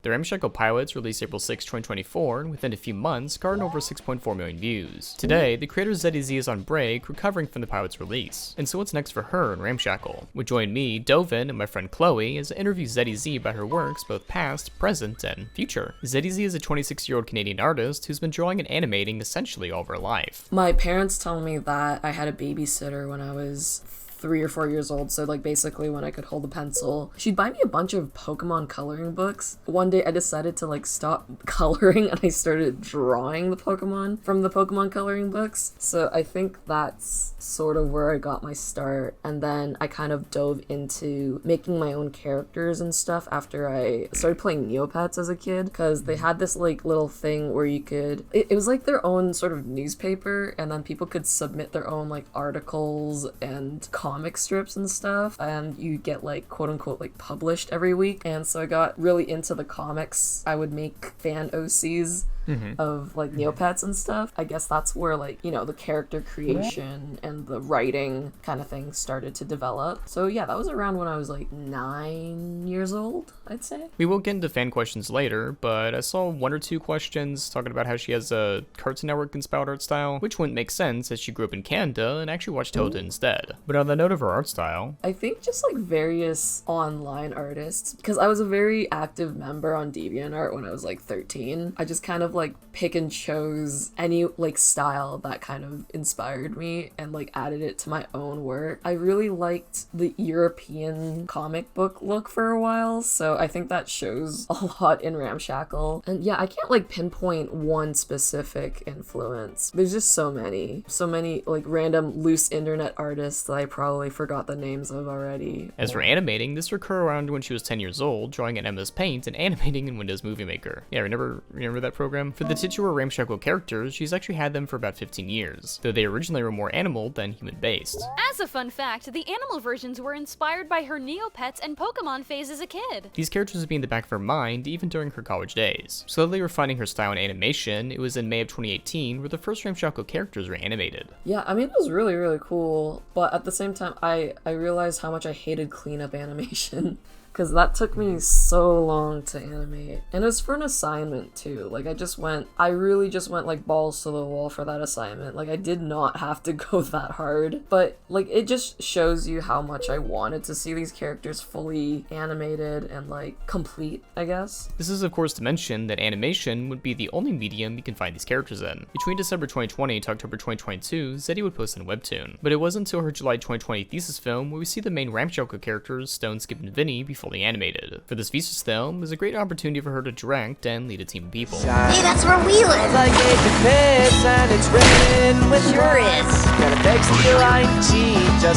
The Ramshackle pilots released April 6, 2024, and within a few months, garnered over 6.4 million views. Today, the creator Zeddyzi is on break, recovering from the pilot's release. And so what's next for her in Ramshackle? Would join me, Dovin, and my friend Chloe as I interview Zeddyzi about her works, both past, present, and future. Zeddyzi is a 26-year-old Canadian artist who's been drawing and animating essentially all of her life. My parents told me that I had a babysitter when I was 3 or 4 years old, so like basically when I could hold a pencil. She'd buy me a bunch of Pokemon coloring books. One day I decided to like stop coloring and I started drawing the Pokemon from the Pokemon coloring books. So I think that's sort of where I got my start, and then I kind of dove into making my own characters and stuff after I started playing Neopets as a kid, because they had this like little thing where you could, it was like their own sort of newspaper, and then people could submit their own like articles and comic strips and stuff, and you get like quote unquote like published every week. And so I got really into the comics. I would make fan OCs of like Neopets and stuff. I guess that's where like, you know, the character creation and the writing kind of thing started to develop. So yeah, that was around when I was like 9 years old, I'd say. We will get into fan questions later, but I saw 1 or 2 questions talking about how she has a Cartoon Network inspired art style, which wouldn't make sense as she grew up in Canada and actually watched Hilda instead. But on the note of her art style, I think just like various online artists, because I was a very active member on DeviantArt when I was like 13. I just kind of like pick and chose any like style that kind of inspired me and like added it to my own work. I really liked the European comic book look for a while, so I think that shows a lot in Ramshackle. And yeah, I can't like pinpoint one specific influence. There's just so many like random loose internet artists that I probably forgot the names of already. As for animating, this occurred around when she was 10 years old, drawing in MS Paint and animating in Windows Movie Maker. Yeah, remember that program? For the titular Ramshackle characters, she's actually had them for about 15 years, though they originally were more animal than human-based. As a fun fact, the animal versions were inspired by her Neopets and Pokemon phase as a kid. These characters would be in the back of her mind even during her college days. Slowly refining her style in animation, it was in May of 2018 where the first Ramshackle characters were animated. Yeah, I mean, it was really, really cool, but at the same time, I realized how much I hated cleanup animation. Because that took me so long to animate. And it was for an assignment too. Like I really just went like balls to the wall for that assignment. Like I did not have to go that hard. But like it just shows you how much I wanted to see these characters fully animated and like complete, I guess. This is of course to mention that animation would be the only medium you can find these characters in. Between December 2020 to October 2022, Zeddy would post on Webtoon. But it wasn't until her July 2020 thesis film where we see the main Ramshackle characters, Stone, Skip, and Vinny, be fully animated. For this thesis film, it was a great opportunity for her to direct and lead a team of people. Hey, that's where we live! Like and it's raining with Sure is.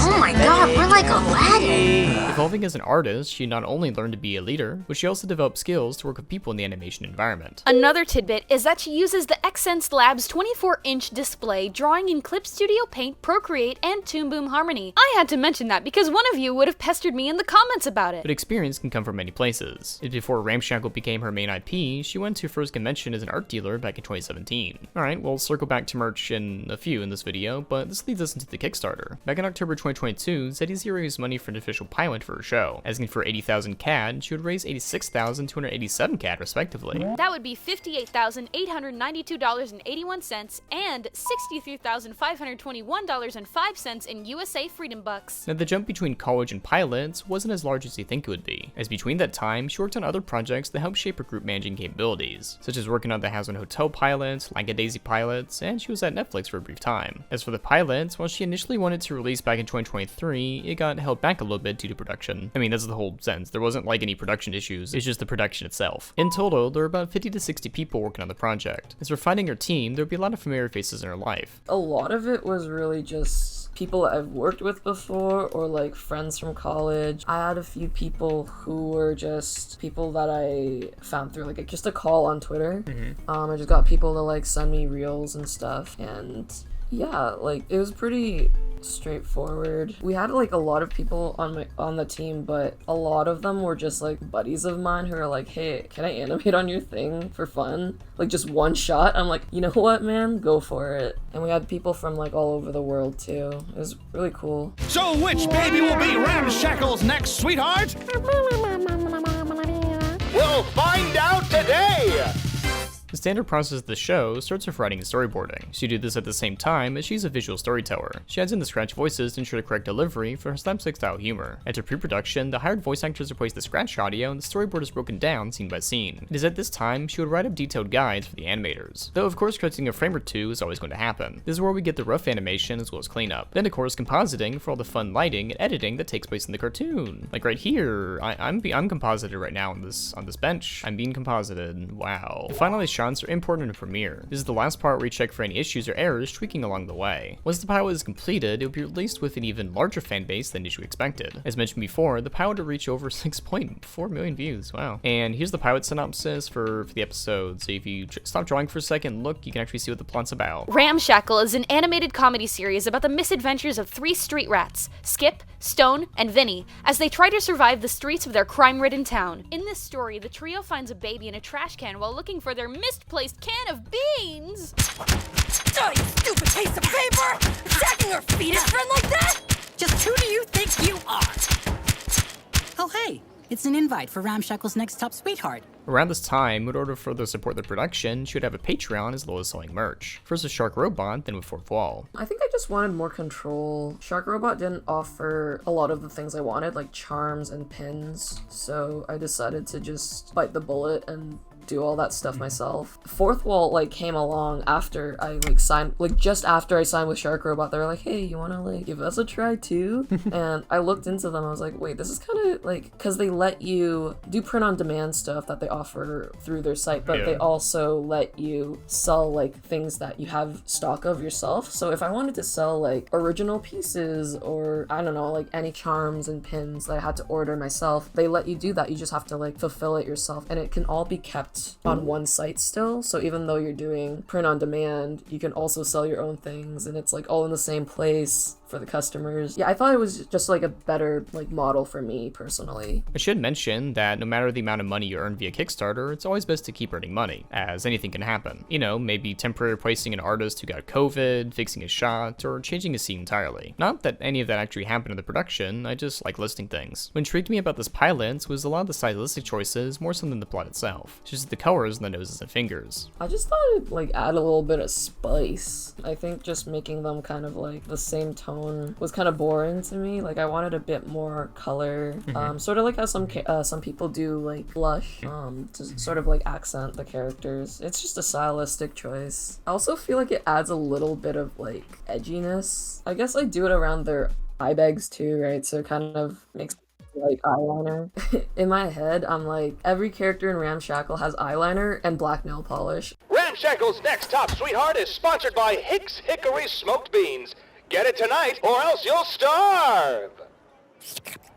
Oh my god, we're like Aladdin! Evolving as an artist, she not only learned to be a leader, but she also developed skills to work with people in the animation environment. Another tidbit is that she uses the Xsense Labs 24-inch display, drawing in Clip Studio Paint, Procreate, and Toon Boom Harmony. I had to mention that because one of you would have pestered me in the comments about it. But experience can come from many places. Before Ramshackle became her main IP, she went to her first convention as an art dealer back in 2017. Alright, we'll circle back to merch in a few in this video, but this leads us into the Kickstarter. Back in October 2022, Zeddyzi raised money for an official pilot for her show. Asking for 80,000 CAD, she would raise 86,287 CAD respectively. That would be $58,892.81 and $63,521.05 in USA Freedom Bucks. Now the jump between college and pilots wasn't as large as you think it would be, as between that time, she worked on other projects that helped shape her group managing capabilities, such as working on the House and Hotel pilots, Zeddyzi pilots, and she was at Netflix for a brief time. As for the pilots, while she initially wanted to release back in 2023, it got held back a little bit due to production. I mean, that's the whole sense. There wasn't like any production issues, it's just the production itself. In total, there were about 50 to 60 people working on the project. As for finding her team, there would be a lot of familiar faces in her life. A lot of it was really just people I've worked with before or like friends from college. I had a few people who were just people that I found through like just a call on Twitter. I just got people to like send me reels and stuff, and yeah, like it was pretty straightforward. We had like a lot of people on the team, but a lot of them were just like buddies of mine who are like, hey, can I animate on your thing for fun? Like just one shot. I'm like, you know what, man, go for it. And we had people from like all over the world too. It was really cool. So which baby will be Ramshackle's next sweetheart? We'll You'll find out today! The standard process of the show starts with writing and storyboarding. She do this at the same time as she's a visual storyteller. She adds in the scratch voices to ensure the correct delivery for her slapstick style humor. After pre-production, the hired voice actors replace the scratch audio and the storyboard is broken down scene by scene. It is at this time she would write up detailed guides for the animators. Though of course correcting a frame or two is always going to happen. This is where we get the rough animation as well as cleanup. Then of course compositing for all the fun lighting and editing that takes place in the cartoon. Like right here, I'm composited right now on this bench. I'm being composited. Wow. The finalized shots are imported in Premiere. This is the last part where we check for any issues or errors tweaking along the way. Once the pilot is completed, it will be released with an even larger fan base than initially expected. As mentioned before, the pilot will reach over 6.4 million views. Wow. And here's the pilot synopsis for the episode. So if you stop drawing for a second and look, you can actually see what the plot's about. Ramshackle is an animated comedy series about the misadventures of 3 street rats, Skip, Stone, and Vinny, as they try to survive the streets of their crime-ridden town. In this story, the trio finds a baby in a trash can while looking for their misplaced can of beans. Oh, you stupid piece of paper! Attacking our fetus friend like that? Just who do you think you are? Oh, hey, it's an invite for Ramshackle's next top sweetheart. Around this time, in order to further support the production, she would have a Patreon as well as selling merch. First with Shark Robot, then with Fourth Wall. I think I just wanted more control. Shark Robot didn't offer a lot of the things I wanted, like charms and pins, so I decided to just bite the bullet and do all that stuff myself. Fourth Wall came along after I signed, just after I signed with Shark Robot. They were like, hey, you wanna give us a try too? And I looked into them. I was like, wait, this is kind of because they let you do print on demand stuff that they offer through their site, but they also let you sell things that you have stock of yourself. So if I wanted to sell original pieces or I don't know, any charms and pins that I had to order myself, they let you do that. You just have to fulfill it yourself, and it can all be kept on one site still. So even though you're doing print on demand, you can also sell your own things, and it's all in the same place for the customers. Yeah, I thought it was just a better model for me personally. I should mention that no matter the amount of money you earn via Kickstarter, it's always best to keep earning money, as anything can happen. You know, maybe temporarily replacing an artist who got COVID, fixing a shot, or changing a scene entirely. Not that any of that actually happened in the production, I just like listing things. What intrigued me about this pilot was a lot of the stylistic choices more so than the plot itself. It's just the colors and the noses and fingers. I just thought it'd add a little bit of spice. I think just making them kind of the same tone was kind of boring to me. I wanted a bit more color, sort of how some people do blush, to sort of accent the characters. It's just a stylistic choice. I also feel it adds a little bit of edginess. I guess I do it around their eye bags too, right? So it kind of makes eyeliner. In my head, I'm every character in Ramshackle has eyeliner and black nail polish. Ramshackle's next top sweetheart is sponsored by Hicks Hickory Smoked Beans. Get it tonight, or else you'll starve!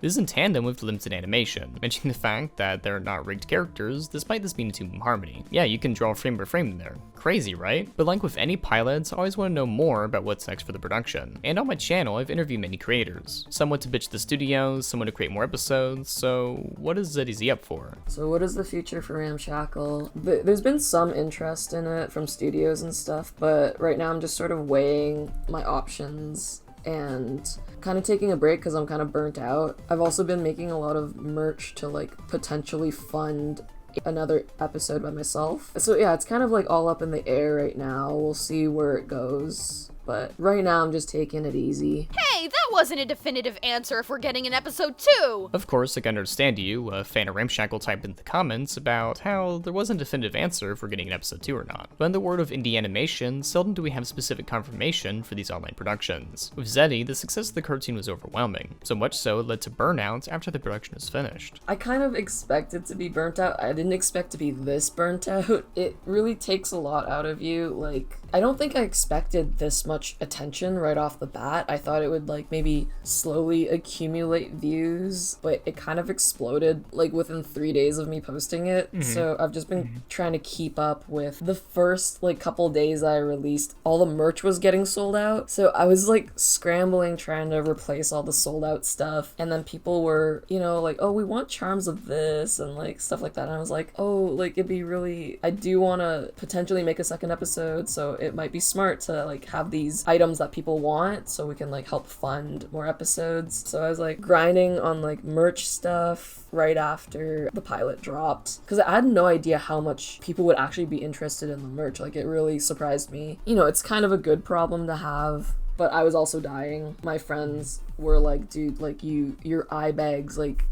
This is in tandem with limited animation, mentioning the fact that they're not rigged characters, despite this being a Toon Boom Harmony. Yeah, you can draw frame by frame in there. Crazy, right? But like with any pilots, I always want to know more about what's next for the production. And on my channel, I've interviewed many creators. Someone to bitch the studios, someone to create more episodes, so what is Zeddyzi up for? So what is the future for Ramshackle? There's been some interest in it from studios and stuff, but right now I'm just sort of weighing my options and kind of taking a break because I'm kind of burnt out. I've also been making a lot of merch to potentially fund another episode by myself. So yeah, it's kind of all up in the air right now. We'll see where it goes. But right now I'm just taking it easy. Hey, that wasn't a definitive answer if we're getting an episode 2! Of course, I can understand you, a fan of Ramshackle, typed in the comments about how there wasn't a definitive answer if we're getting an episode 2 or not. But in the world of indie animation, seldom do we have specific confirmation for these online productions. With Zeddy, the success of the cartoon was overwhelming, so much so it led to Burnout after the production was finished. I kind of expected to be burnt out. I didn't expect to be this burnt out. It really takes a lot out of you. I don't think I expected this much attention right off the bat. I thought it would maybe slowly accumulate views, but it kind of exploded within 3 days of me posting it. So I've just been trying to keep up with the first couple days I released. All the merch was getting sold out, so I was scrambling trying to replace all the sold out stuff, and then people were oh, we want charms of this and stuff like that, and I was oh, it'd be really, I do want to potentially make a second episode, so it might be smart to have these items that people want so we can help fund and more episodes. So I was like grinding on like merch stuff right after the pilot dropped, because I had no idea how much people would actually be interested in the merch. Like, it really surprised me. You know, it's kind of a good problem to have, but I was also dying. My friends were like, dude, like your eye bags like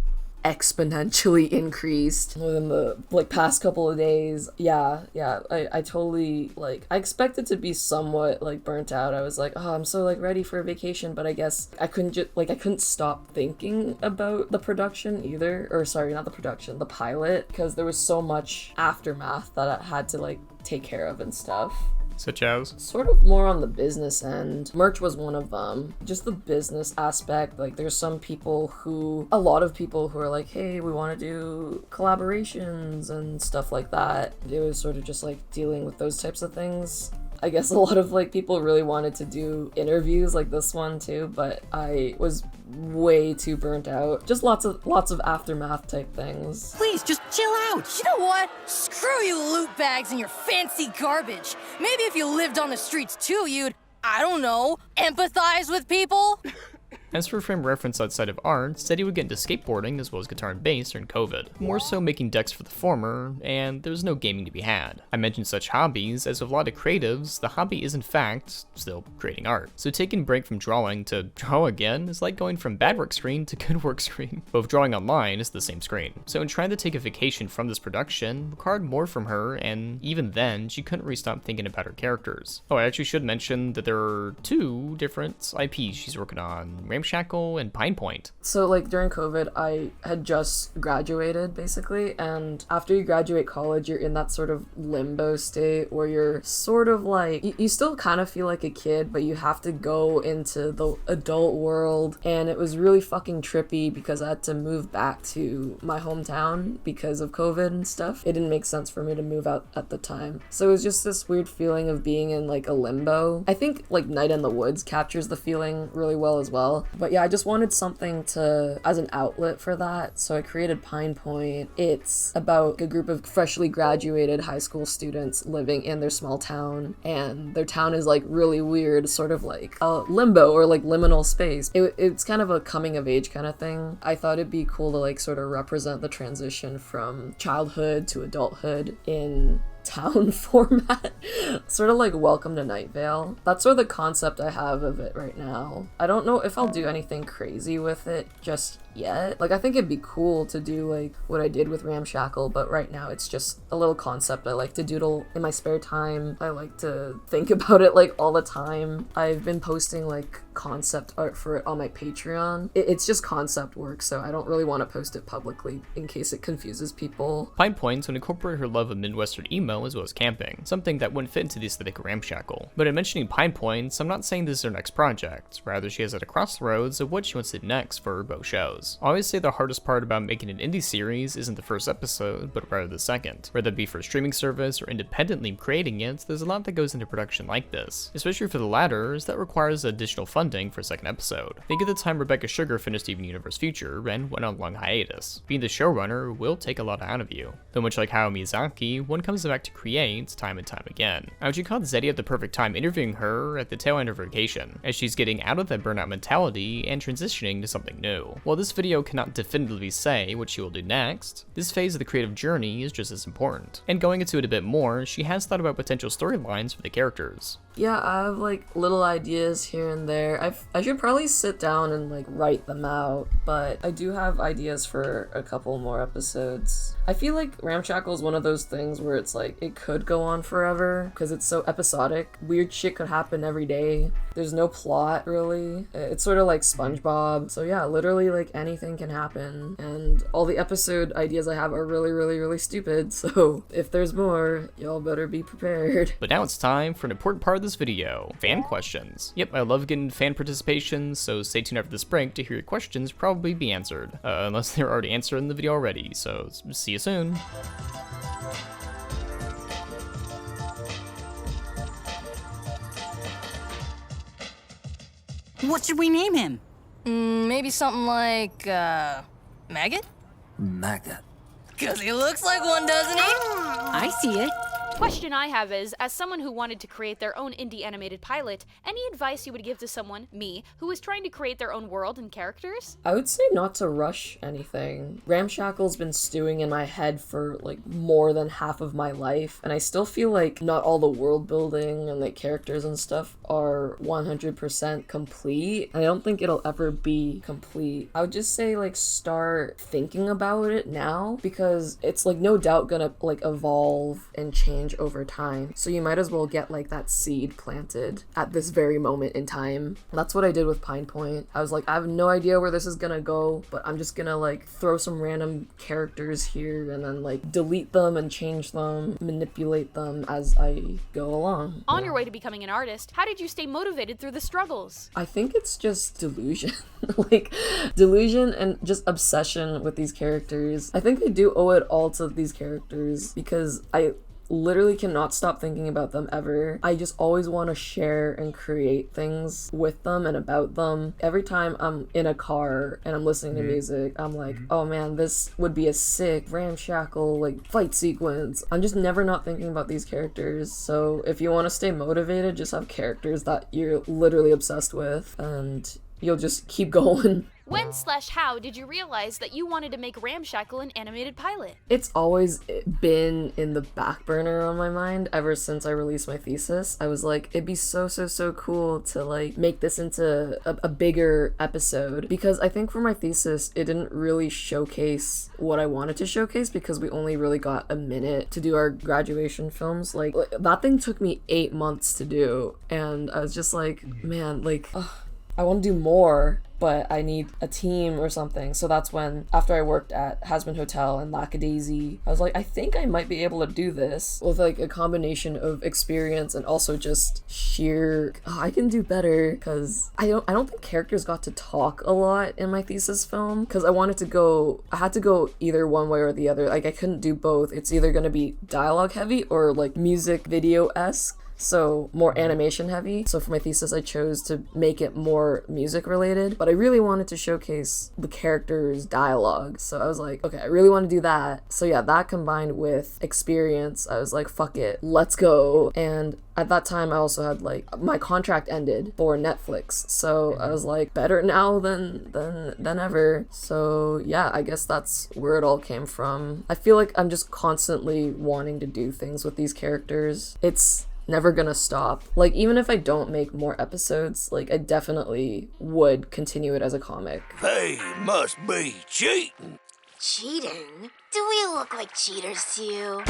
exponentially increased within the like past couple of days. I totally, like, I expected to be somewhat like burnt out. I was like, oh, I'm so like ready for a vacation, but I guess I couldn't stop thinking about the production either, or sorry, not the production, the pilot, because there was so much aftermath that I had to like take care of and stuff. Such as? Sort of more on the business end. Merch was one of them. Just the business aspect. Like, there's a lot of people who are like, hey, we want to do collaborations and stuff like that. It was sort of just like dealing with those types of things. I guess a lot of like people really wanted to do interviews like this one too, but I was way too burnt out. Just lots of aftermath type things. Please, just chill out. You know what? Screw you loot bags and your fancy garbage. Maybe if you lived on the streets too, you'd, I don't know, empathize with people? As for frame reference outside of art, Zeddy would get into skateboarding as well as guitar and bass during COVID, more so making decks for the former, and there was no gaming to be had. I mentioned such hobbies, as with a lot of creatives, the hobby is in fact still creating art. So taking a break from drawing to draw again is like going from bad work screen to good work screen. Both drawing online is the same screen. So in trying to take a vacation from this production, required more from her, and even then, she couldn't really stop thinking about her characters. Oh, I actually should mention that there are 2 different IPs she's working on, Ramshackle and Pine Point. So like during COVID, I had just graduated basically, and after you graduate college, you're in that sort of limbo state where you're sort of like, you still kind of feel like a kid, but you have to go into the adult world, and it was really fucking trippy because I had to move back to my hometown because of COVID and stuff. It didn't make sense for me to move out at the time. So it was just this weird feeling of being in like a limbo. I think like Night in the Woods captures the feeling really well as well. But yeah, I just wanted something as an outlet for that, so I created Pine Point. It's about a group of freshly graduated high school students living in their small town, and their town is like really weird, sort of like a limbo or like liminal space. It's kind of a coming of age kind of thing. I thought it'd be cool to like sort of represent the transition from childhood to adulthood in town format. Sort of like Welcome to Night Vale. That's sort of the concept I have of it right now. I don't know if I'll do anything crazy with it just yet. Like, I think it'd be cool to do like what I did with Ramshackle, but right now it's just a little concept I like to doodle in my spare time. I like to think about it like all the time. I've been posting like concept art for it on my Patreon. It's just concept work, so I don't really want to post it publicly in case it confuses people. Pine Point would incorporate her love of Midwestern emo as well as camping, something that wouldn't fit into the aesthetic of Ramshackle. But in mentioning Pine Points, I'm not saying this is her next project, rather she is at a crossroads of what she wants to do next for her both shows. I always say the hardest part about making an indie series isn't the first episode, but rather the second. Whether that be for a streaming service or independently creating it, there's a lot that goes into production like this. Especially for the latter, as that requires additional funding for a second episode. Think of the time Rebecca Sugar finished Steven Universe Future and went on a long hiatus. Being the showrunner will take a lot out of you. Though much like Hayao Miyazaki, one comes back to create time and time again. I actually caught Zeddy at the perfect time interviewing her at the tail end of her vacation, as she's getting out of that burnout mentality and transitioning to something new. While this video cannot definitively say what she will do next, this phase of the creative journey is just as important. And going into it a bit more, she has thought about potential storylines for the characters. Yeah, I have like little ideas here and there. I should probably sit down and like write them out, but I do have ideas for a couple more episodes. I feel like Ramshackle is one of those things where it's like it could go on forever because it's so episodic. Weird shit could happen every day. There's no plot really. It's sort of like SpongeBob. So yeah, literally like anything can happen, and all the episode ideas I have are really, really, really stupid. So if there's more, y'all better be prepared. But now it's time for an important part of this video, fan questions. Yep, I love getting fan participation, so stay tuned after this break to hear your questions probably be answered. Unless they're already answered in the video already, so see you soon. What should we name him? Maybe something like, Maggot? Maggot. 'Cause he looks like one, doesn't he? I see it. Question I have is, as someone who wanted to create their own indie animated pilot, any advice you would give to someone, me, who is trying to create their own world and characters? I would say not to rush anything. Ramshackle's been stewing in my head for like more than half of my life, and I still feel like not all the world building and like characters and stuff are 100% complete. And I don't think it'll ever be complete. I would just say like start thinking about it now, because it's like no doubt gonna like evolve and change over time. So you might as well get like that seed planted at this very moment in time. That's what I did with Pine Point. I was like, I have no idea where this is gonna go, but I'm just gonna like throw some random characters here and then like delete them and change them, manipulate them as I go along. On your way to becoming an artist, how did you stay motivated through the struggles? I think it's just delusion. Like delusion and just obsession with these characters. I think I do owe it all to these characters because I literally cannot stop thinking about them ever. I just always want to share and create things with them and about them. Every time I'm in a car and I'm listening to music, I'm like, oh man, this would be a sick Ramshackle like fight sequence. I'm just never not thinking about these characters. So if you want to stay motivated, just have characters that you're literally obsessed with and you'll just keep going. When/how did you realize that you wanted to make Ramshackle an animated pilot? It's always been in the back burner on my mind ever since I released my thesis. I was like, it'd be so cool to like make this into a bigger episode, because I think for my thesis it didn't really showcase what I wanted to showcase because we only really got a minute to do our graduation films. Like that thing took me 8 months to do, and I was just like, man, like I want to do more, but I need a team or something. So that's when, after I worked at Hasbin Hotel and Zeddyzi, I was like, I think I might be able to do this with like a combination of experience and also just sheer, I can do better, because I don't think characters got to talk a lot in my thesis film, because I had to go either one way or the other. Like I couldn't do both. It's either going to be dialogue heavy or like music video-esque. So more animation heavy. So for my thesis I chose to make it more music related, but I really wanted to showcase the characters' dialogue. So I was like, okay, I really want to do that. So yeah, that combined with experience, I was like, fuck it, let's go. And at that time I also had like my contract ended for Netflix, so I was like, better now than ever. So yeah, I guess that's where it all came from. I feel like I'm just constantly wanting to do things with these characters. It's never gonna stop. Like even if I don't make more episodes, like I definitely would continue it as a comic. They must be cheating. Cheating? Do we look like cheaters to you?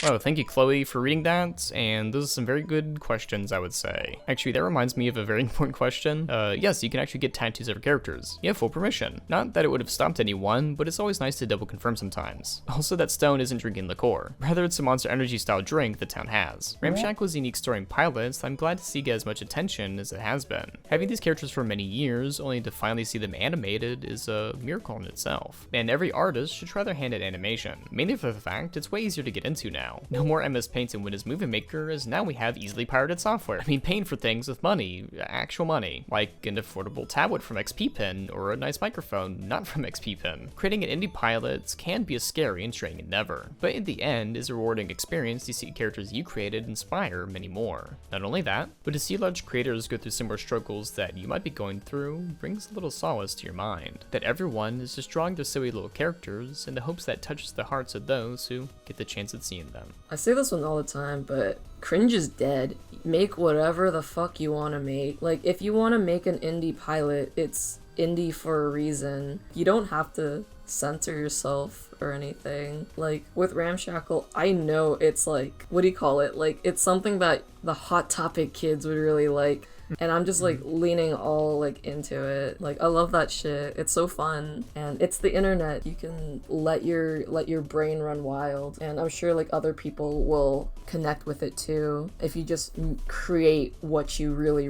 Oh, thank you, Chloe, for reading that, and those are some very good questions, I would say. Actually, that reminds me of a very important question. Yes, you can actually get tattoos of your characters. You have full permission. Not that it would have stopped anyone, but it's always nice to double confirm sometimes. Also, that stone isn't drinking liqueur. Rather, it's a Monster Energy style drink the town has. Ramshackle's unique story and pilots, I'm glad to see get as much attention as it has been. Having these characters for many years, only to finally see them animated, is a miracle in itself. And every artist should try their hand at animation, mainly for the fact it's way easier to get into now. No more MS Paint and Windows Movie Maker, as now we have easily pirated software. I mean, paying for things with money, actual money, like an affordable tablet from XP Pen or a nice microphone not from XP Pen. Creating an indie pilot can be a scary and straining endeavor, but in the end is a rewarding experience to see characters you created inspire many more. Not only that, but to see large creators go through similar struggles that you might be going through brings a little solace to your mind. That everyone is just drawing their silly little characters in the hopes that touches the hearts of those who get the chance at seeing them. I say this one all the time, but cringe is dead. Make whatever the fuck you want to make. Like, if you want to make an indie pilot, it's indie for a reason. You don't have to censor yourself or anything. Like, with Ramshackle, I know it's like, what do you call it? Like, it's something that the Hot Topic kids would really like. And I'm just like leaning all like into it. Like I love that shit. It's so fun. And it's the internet. You can let your brain run wild. And I'm sure like other people will connect with it too if you just create what you really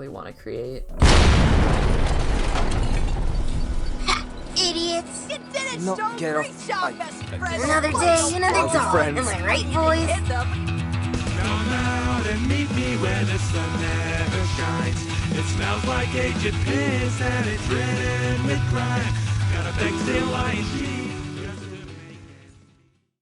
want to create. Idiots. You did it, No, Stone. get Great off. job, best friend. Another day, another dawn. Am I right, boys? Come out and meet me where the sun never shines. It smells like aged piss and it's ridden with crime. Got a big steel ING.